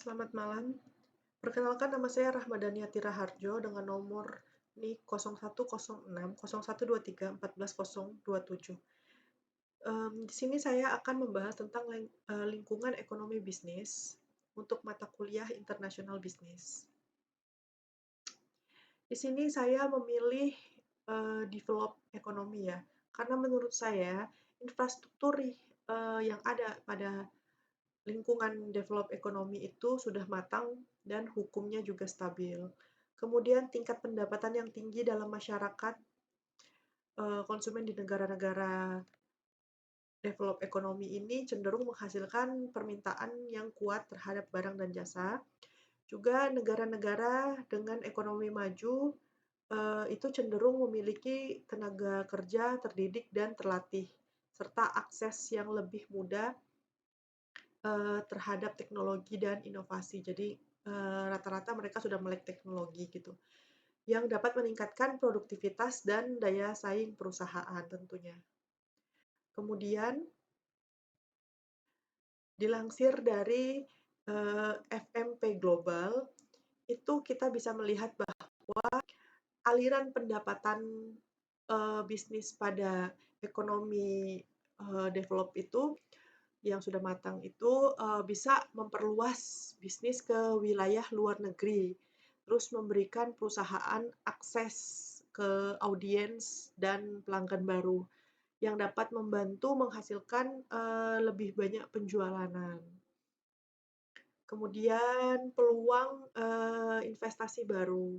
Selamat malam. Perkenalkan nama saya Rahmadani Atira Harjo dengan nomor NIK 0106 0123 14 027. Di sini saya akan membahas tentang lingkungan ekonomi bisnis untuk mata kuliah internasional bisnis. Di sini saya memilih develop ekonomi ya, karena menurut saya infrastruktur yang ada pada lingkungan develop ekonomi itu sudah matang dan hukumnya juga stabil. Kemudian tingkat pendapatan yang tinggi dalam masyarakat konsumen di negara-negara develop ekonomi ini cenderung menghasilkan permintaan yang kuat terhadap barang dan jasa. Juga negara-negara dengan ekonomi maju itu cenderung memiliki tenaga kerja terdidik dan terlatih, serta akses yang lebih mudah terhadap teknologi dan inovasi. Jadi, rata-rata mereka sudah melek teknologi gitu, yang dapat meningkatkan produktivitas dan daya saing perusahaan tentunya. Kemudian dilansir dari, FMP Global, itu kita bisa melihat bahwa aliran pendapatan, bisnis pada ekonomi, develop itu yang sudah matang itu, bisa memperluas bisnis ke wilayah luar negeri, terus memberikan perusahaan akses ke audiens dan pelanggan baru, yang dapat membantu menghasilkan, lebih banyak penjualanan. Kemudian peluang, investasi baru.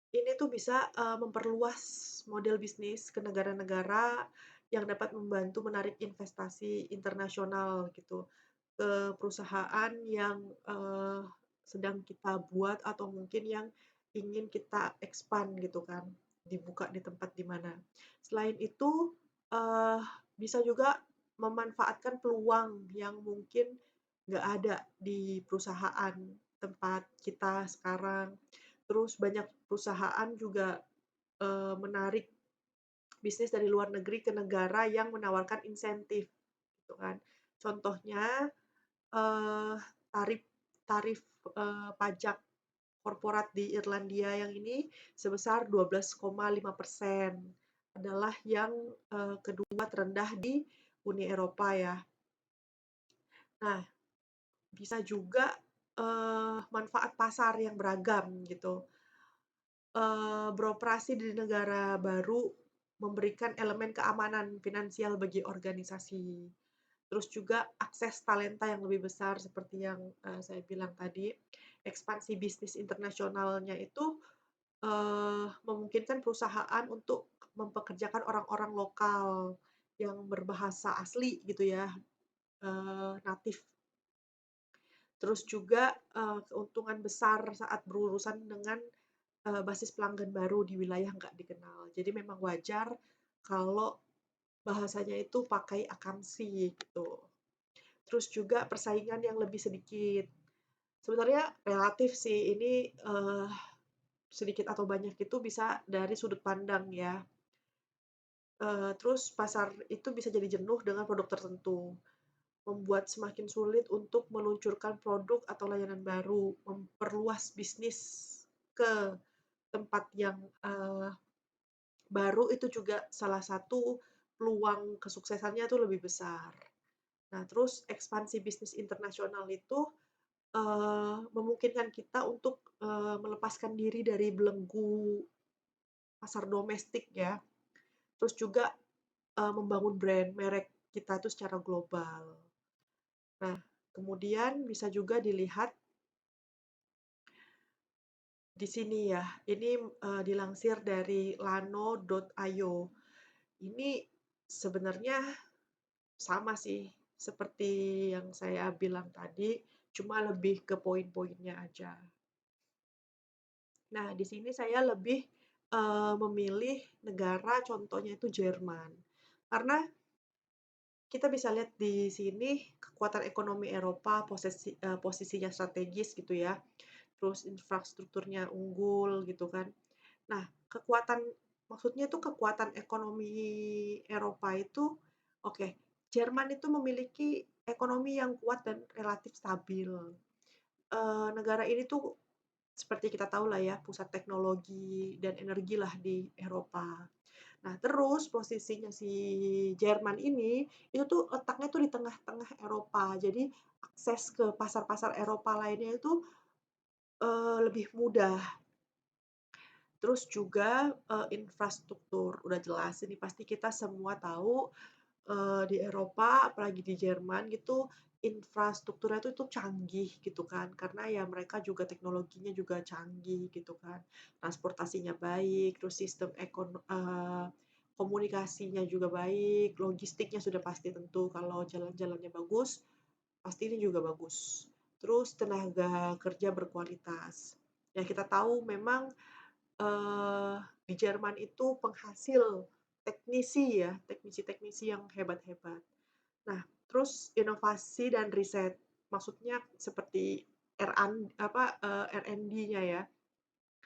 Ini tuh bisa, memperluas model bisnis ke negara-negara yang dapat membantu menarik investasi internasional gitu, ke perusahaan yang, sedang kita buat atau mungkin yang ingin kita expand gitu kan, dibuka di tempat di mana. Selain itu, eee, bisa juga memanfaatkan peluang yang mungkin nggak ada di perusahaan tempat kita sekarang. Terus banyak perusahaan juga, menarik bisnis dari luar negeri ke negara yang menawarkan insentif, gitu kan. Contohnya, eee, tarif tarif, pajak korporat di Irlandia yang ini sebesar 12,5% adalah yang, kedua terendah di Uni Eropa ya. Nah, bisa juga, manfaat pasar yang beragam gitu. Beroperasi di negara baru memberikan elemen keamanan finansial bagi organisasi. Terus juga akses talenta yang lebih besar seperti yang, saya bilang tadi, ekspansi bisnis internasionalnya itu, memungkinkan perusahaan untuk mempekerjakan orang-orang lokal yang berbahasa asli gitu ya, natif. Terus juga, keuntungan besar saat berurusan dengan basis pelanggan baru di wilayah nggak dikenal. Jadi memang wajar kalau bahasanya itu pakai akamsi gitu. Terus juga persaingan yang lebih sedikit. Sebenarnya relatif sih ini, sedikit atau banyak itu bisa dari sudut pandang ya. Terus pasar itu bisa jadi jenuh dengan produk tertentu, membuat semakin sulit untuk meluncurkan produk atau layanan baru, memperluas bisnis ke tempat yang, baru itu juga salah satu peluang kesuksesannya tuh lebih besar. Nah, terus ekspansi bisnis internasional itu, memungkinkan kita untuk, melepaskan diri dari belenggu pasar domestik ya, terus juga, membangun brand, merek kita tuh secara global. Nah, kemudian bisa juga dilihat di sini ya, ini, dilansir dari lano.io. Ini sebenarnya sama sih, seperti yang saya bilang tadi, cuma lebih ke poin-poinnya aja. Nah, di sini saya lebih, memilih negara contohnya itu Jerman. Karena kita bisa lihat di sini kekuatan ekonomi Eropa, posisinya strategis gitu ya, terus infrastrukturnya unggul gitu kan. Nah, maksudnya itu kekuatan ekonomi Eropa itu oke, Jerman itu memiliki ekonomi yang kuat dan relatif stabil. negara ini tuh seperti kita tahu lah ya, pusat teknologi dan energi lah di Eropa. Nah, terus posisinya si Jerman ini, itu tuh letaknya tuh di tengah-tengah Eropa. Jadi akses ke pasar-pasar Eropa lainnya itu, lebih mudah. Terus juga, infrastruktur, udah jelas ini pasti kita semua tahu, di Eropa apalagi di Jerman gitu, infrastrukturnya itu canggih gitu kan, karena ya mereka juga teknologinya juga canggih gitu kan. Transportasinya baik, terus komunikasinya juga baik, logistiknya sudah pasti tentu kalau jalan-jalannya bagus, pasti ini juga bagus. Terus tenaga kerja berkualitas. Ya kita tahu memang Eee, di Jerman itu penghasil teknisi ya, teknisi-teknisi yang hebat-hebat. Nah, terus inovasi dan riset, maksudnya seperti R&D-nya ya,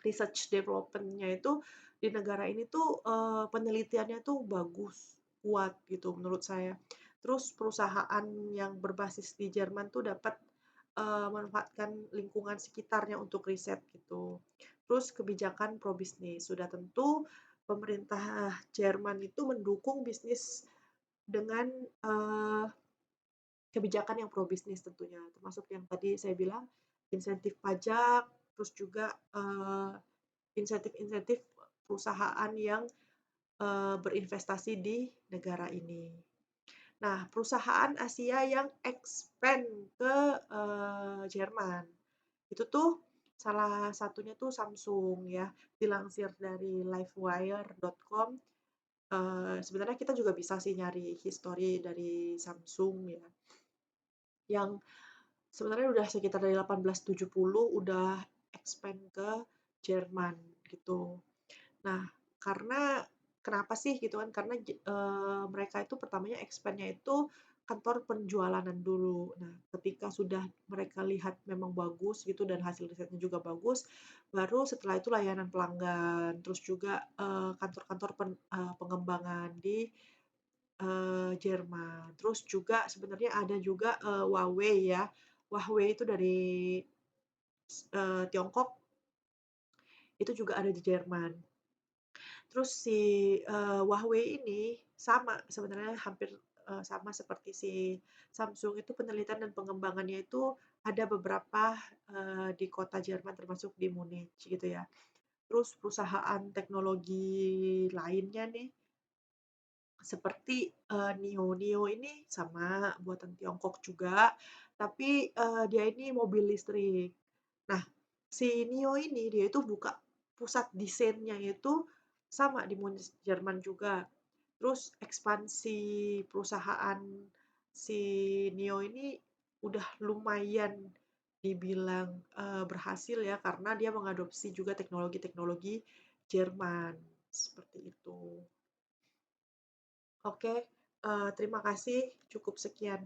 research development-nya itu di negara ini tuh, penelitiannya tuh bagus, kuat gitu menurut saya. Terus perusahaan yang berbasis di Jerman tuh dapat, memanfaatkan lingkungan sekitarnya untuk riset gitu. Terus kebijakan pro bisnis, sudah tentu pemerintah Jerman itu mendukung bisnis dengan, eee, kebijakan yang pro bisnis tentunya, termasuk yang tadi saya bilang insentif pajak, terus juga, insentif-insentif perusahaan yang, berinvestasi di negara ini. Nah, perusahaan Asia yang expand ke, Jerman, itu tuh salah satunya tuh Samsung ya, dilansir dari livewire.com, sebenarnya kita juga bisa sih nyari history dari Samsung ya, yang sebenarnya udah sekitar dari 1870 udah expand ke Jerman gitu. Nah, karena kenapa sih gitu kan, karena mereka itu pertamanya expand-nya itu kantor penjualanan dulu. Nah, ketika sudah mereka lihat memang bagus gitu dan hasil risetnya juga bagus, baru setelah itu layanan pelanggan, terus juga, kantor-kantor pengembangan di, Jerman. Terus juga sebenarnya ada juga, Huawei ya. Huawei itu dari Tiongkok, itu juga ada di Jerman. Terus si, Huawei ini sama sebenarnya hampir, sama seperti si Samsung itu penelitian dan pengembangannya itu ada beberapa, di kota Jerman termasuk di Munich gitu ya. Terus perusahaan teknologi lainnya nih seperti, NIO. NIO ini sama buatan Tiongkok juga, tapi, dia ini mobil listrik. Nah, si NIO ini dia itu buka pusat desainnya itu sama di Munich, Jerman juga. Terus ekspansi perusahaan si NIO ini udah lumayan dibilang, berhasil ya karena dia mengadopsi juga teknologi-teknologi Jerman, seperti itu. Oke, terima kasih, cukup sekian.